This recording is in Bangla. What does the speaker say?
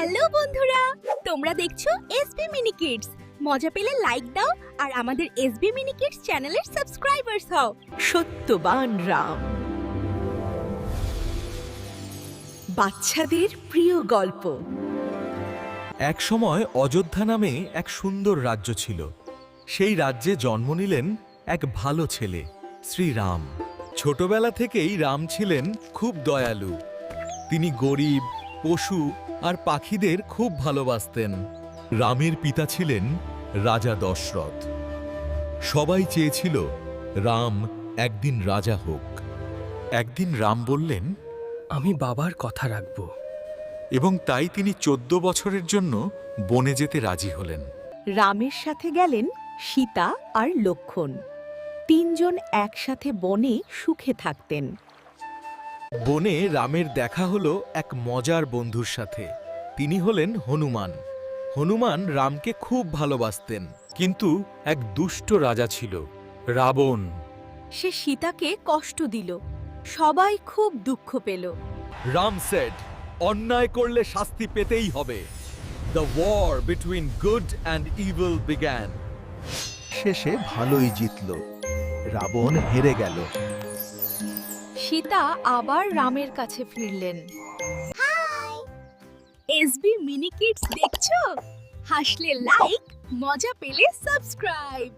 হ্যালো বন্ধুরা, তোমরা দেখছো এসবি মিনি কিডস। মজা পেলে লাইক দাও আর আমাদের এসবি মিনি কিডস চ্যানেলের সাবস্ক্রাইবার্স হও। সত্যবান রাম, বাচ্চাদের প্রিয় গল্প। এক সময় অযোধ্যা নামে এক সুন্দর রাজ্য ছিল। সেই রাজ্যে জন্ম নিলেন এক ভালো ছেলে, শ্রীরাম। ছোটবেলা থেকেই রাম ছিলেন খুব দয়ালু। তিনি গরিব, পশু আর পাখিদের খুব ভালোবাসতেন। রামের পিতা ছিলেন রাজা দশরথ। সবাই চেয়েছিল রাম একদিন রাজা হোক। একদিন রাম বললেন, আমি বাবার কথা রাখব। এবং তাই তিনি 14 বছরের জন্য বনে যেতে রাজি হলেন। রামের সাথে গেলেন সীতা আর লক্ষ্মণ। তিনজন একসাথে বনে সুখে থাকতেন। বনে রামের দেখা হলো এক মজার বন্ধুর সাথে। তিনি হলেন হনুমান। হনুমান রামকে খুব ভালোবাসতেন, কিন্তু এক দুষ্ট রাজা ছিল, রাবণ। সে সীতাকে কষ্ট দিল। সবাই খুব দুঃখ পেল। রাম সেড, অন্যায় করলে শাস্তি পেতেই হবে। The war between good and evil began. শেষে ভালোই জিতল, রাবণ হেরে গেল। সীতা আবার রামের কাছে ফিরলেন। এসবি মিনি কিডস দেখছো? হাসলে লাইক, মজা পেলে সাবস্ক্রাইব।